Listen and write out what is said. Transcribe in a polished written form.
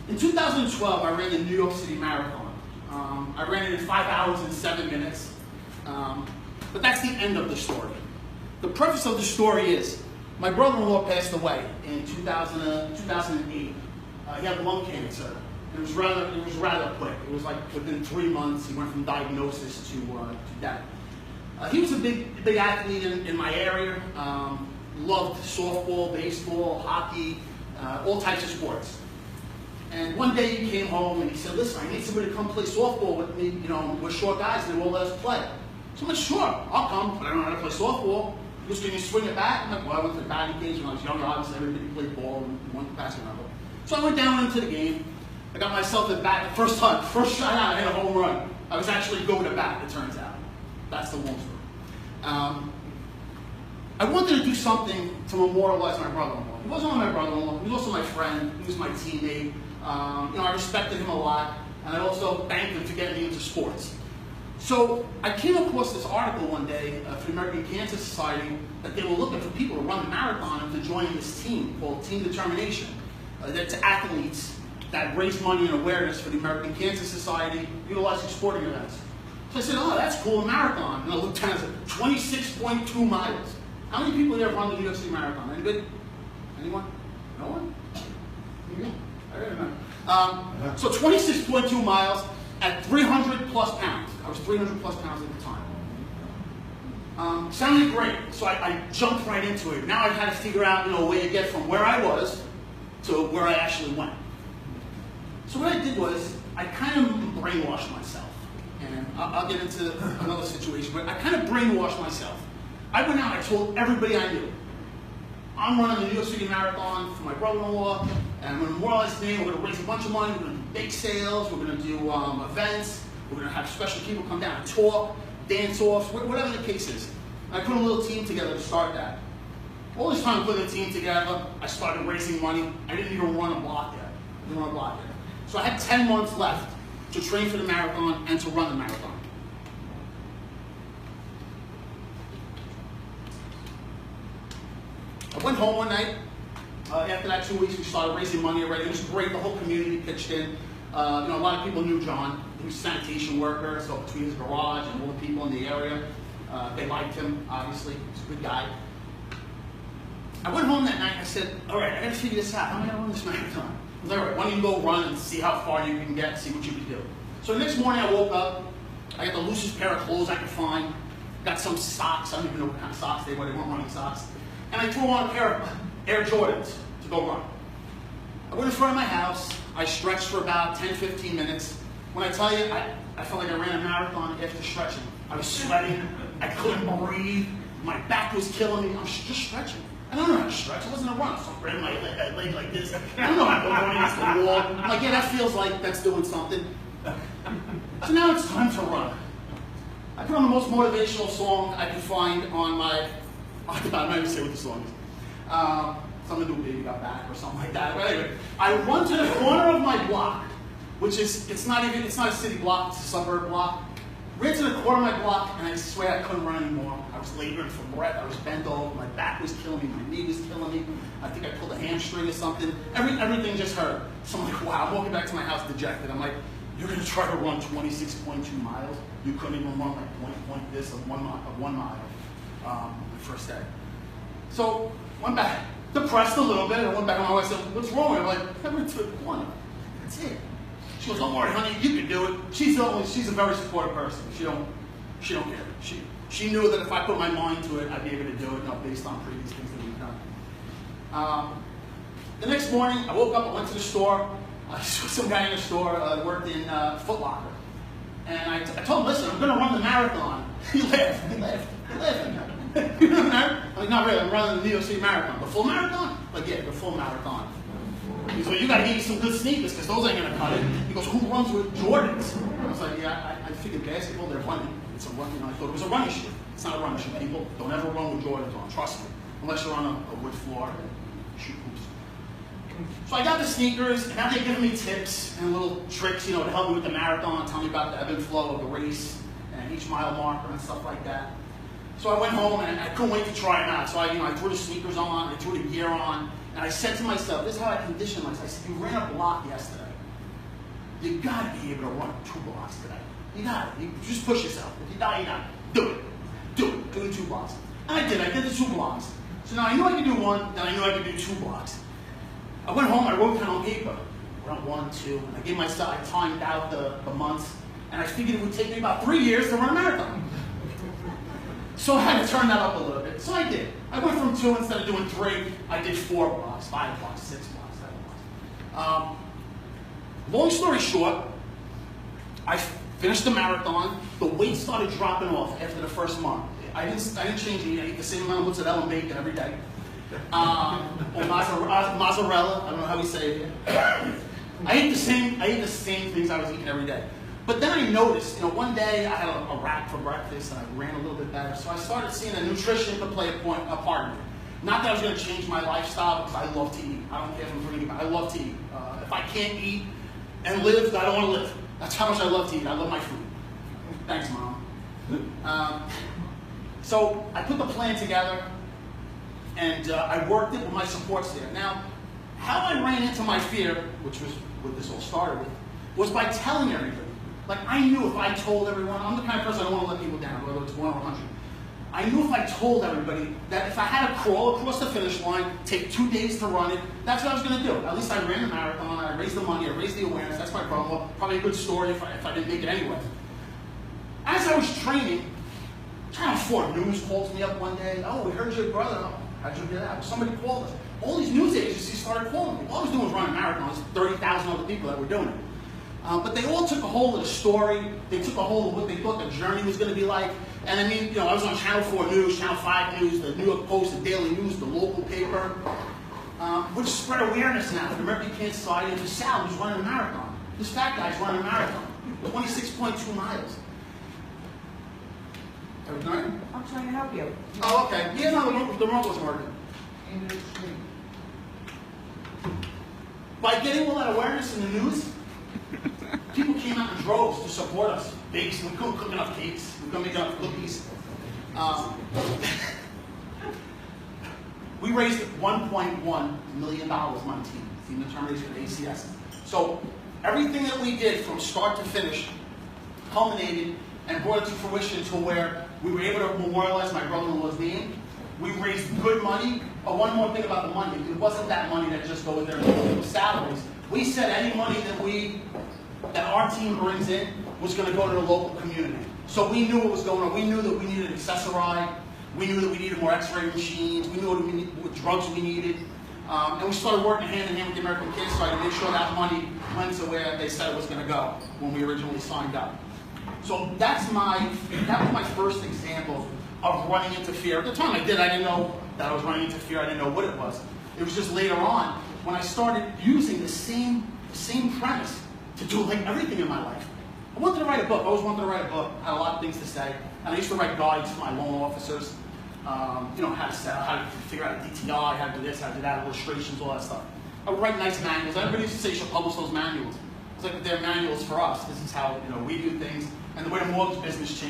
In 2012, I ran the New York City Marathon. I ran it in 5 hours and 7 minutes. But that's the end of the story. The preface of the story is, my brother-in-law passed away in 2008. He had lung cancer. It was rather quick. It was like within 3 months, he went from diagnosis to death. He was a big athlete in my area. Loved softball, baseball, hockey, all types of sports. And one day he came home and he said, listen, I need somebody to come play softball with me. You know, we're short guys and they won't let us play. So I'm like, sure, I'll come, but I don't know how to play softball. He goes, can you swing it back? I'm like, well, I went to the batting cage when I was younger. Obviously, everybody played ball and went to basketball. So I went down into the game. I got myself at bat. First shot out, I hit a home run. I was actually going to bat, it turns out. That's the long story. I wanted to do something to memorialize my brother-in-law. He wasn't only my brother-in-law, he was also my friend, he was my teammate. I respected him a lot, and I also thanked him for getting me into sports. So I came across this article one day for the American Cancer Society that they were looking for people to run the marathon and to join this team called Team Determination. That's athletes that raise money and awareness for the American Cancer Society, utilizing sporting events. So I said, oh, that's cool, a marathon. And I looked down and said, 26.2 miles. How many people here have run the New York City Marathon? Anybody? Anyone? No one? I don't know. So 26.2 miles at 300 plus pounds. I was 300 plus pounds at the time. Sounded great, so I jumped right into it. Now I had to figure out, a way to get from where I was to where I actually went. So what I did was, I kind of brainwashed myself. And I'll get into another situation, but I kind of brainwashed myself. I went out and I told everybody I knew, I'm running the New York City Marathon for my brother-in-law, and I'm going to memorialize his name. We're going to raise a bunch of money. We're going to do bake sales. We're going to do events. We're going to have special people come down and talk, dance-offs, whatever the case is. And I put a little team together to start that. All this time putting a team together, I started raising money. I didn't even run a block yet. So I had 10 months left to train for the marathon and to run the marathon. I went home one night. After that 2 weeks, we started raising money already. It was great. The whole community pitched in. A lot of people knew John. He was a sanitation worker, so between his garage and all the people in the area, they liked him, obviously. He's a good guy. I went home that night and I said, all right, I got to figure this out. How am I going to run this marathon? I was like, all right, why don't you go run and see how far you can get and see what you can do. So the next morning I woke up. I got the loosest pair of clothes I could find. Got some socks. I don't even know what kind of socks they were. They weren't running socks. And I threw on a pair of Air Jordans to go run. I went in front of my house. I stretched for about 10-15 minutes. When I tell you, I felt like I ran a marathon after stretching. I was sweating. I couldn't breathe. My back was killing me. I was just stretching. I don't know how to stretch. It wasn't a run. So I grabbed my leg like this. I don't know how to go running against the wall. I'm like, yeah, that feels like that's doing something. So now it's time to run. I put on the most motivational song I could find on my... I'm not even say what the song is. Something to do with Baby Got Back or something like that. But anyway, I run to the corner of my block, which is, it's not a city block, it's a suburb block. Ran to the corner of my block, and I swear I couldn't run anymore. I was laboring for breath, I was bent over, my back was killing me, my knee was killing me. I think I pulled a hamstring or something. Everything just hurt. So I'm like, wow, I'm walking back to my house dejected. I'm like, you're gonna try to run 26.2 miles? You couldn't even run like point this of 1 mile. The first day. So, went back, depressed a little bit, and I went back to my wife and said, what's wrong? I'm like, I went to the corner. That's it. She goes, don't worry, honey, you can do it. She's a very supportive person. She don't care. She knew that if I put my mind to it, I'd be able to do it, based on previous things that we've done. The next morning, I woke up, I went to the store. I saw some guy in the store worked in Foot Locker. And I told him, listen, I'm going to run the marathon. He laughed. You know, I'm like, not really, I'm running the New York City Marathon. The full marathon? Like, yeah, the full marathon. He goes, well, you got to get you some good sneakers because those ain't going to cut it. He goes, who runs with Jordans? I was like, yeah, I figured basketball, they're running. It's a run, I thought it was a running shoe. It's not a running shoe. People don't ever run with Jordans on, trust me. Unless you're on a wood floor and shoot hoops. So I got the sneakers, and now they're giving me tips and little tricks, to help me with the marathon, tell me about the ebb and flow of the race and each mile marker and stuff like that. So I went home and I couldn't wait to try them out. So I threw the sneakers on, I threw the gear on, and I said to myself, this is how I conditioned myself. I said, you ran a block yesterday. You gotta be able to run 2 blocks today. You got it. You just push yourself. If you die, you got it. Do it. Do it. Do the 2 blocks. And I did. I did the 2 blocks. So now I knew I could do 1, then I knew I could do 2 blocks. I went home, I wrote down on paper. Around 1, 2, and I gave myself, I timed out the months, and I figured it would take me about 3 years to run a marathon. So I had to turn that up a little bit. So I did. I went from 2 instead of doing 3. I did 4 blocks, 5 blocks, 6 blocks, 7 blocks. Long story short, I finished the marathon. The weight started dropping off after the first month. I didn't change it. I ate the same amount of mozzarella and bacon every day. Or mozzarella. I don't know how we say it. I ate the same things I was eating every day. But then I noticed, one day I had a wrap for breakfast and I ran a little bit better. So I started seeing that nutrition could play a part in it. Not that I was going to change my lifestyle, because I love to eat. I don't care if I'm bringing it back. I love to eat. If I can't eat and live, I don't want to live. That's how much I love to eat. I love my food. Thanks, Mom. So I put the plan together, and I worked it with my support staff. Now, how I ran into my fear, which was what this all started with, was by telling everybody. Like, I knew if I told everyone, I'm the kind of person I don't want to let people down, whether it's 1 or 100. I knew if I told everybody that if I had to crawl across the finish line, take 2 days to run it, that's what I was going to do. At least I ran the marathon, I raised the money, I raised the awareness. That's my problem. Probably a good story if I didn't make it anyway. As I was training, Channel 4 News calls me up one day. Oh, we heard your brother. Oh, how'd you get out? Somebody called us. All these news agencies started calling me. All I was doing was running marathons. 30,000 other people that were doing it. But they all took a hold of the story. They took a hold of what they thought the journey was going to be like. And I mean, I was on Channel 4 News, Channel 5 News, the New York Post, the Daily News, the local paper, which spread awareness now for the American Cancer Society and for Sal, who's running a marathon. This fat guy's running a marathon, 26.2 miles. Everything? I'm trying to help you. Oh, okay. Yeah, no, the remote wasn't working. By getting all that awareness in the news, people came out in droves to support us. Bakes, we couldn't cook enough cakes, we couldn't make enough cookies. We raised $1.1 million on my team determination at ACS. So everything that we did from start to finish culminated and brought it to fruition to where we were able to memorialize my brother-in-law's name. We raised good money. Oh, one more thing about the money. It wasn't that money that just goes there and salaries. We said any money that our team brings in was going to go to the local community. So we knew what was going on. We knew that we needed an accessoride. We knew that we needed more x-ray machines. We knew what drugs we needed. And we started working hand in hand with the American Cancer Society to make sure that money went to where they said it was going to go when we originally signed up. So that was my first example of running into fear. At the time I didn't know that I was running into fear. I didn't know what it was. It was just later on when I started using the same premise to do like everything in my life. I wanted to write a book. I always wanted to write a book. I had a lot of things to say. And I used to write guides for my loan officers. How to sell, how to figure out a DTI, how to do this, how to do that, illustrations, all that stuff. I would write nice manuals. Everybody used to say you should publish those manuals. It's like they're manuals for us. This is how we do things. And the way the mortgage business changed.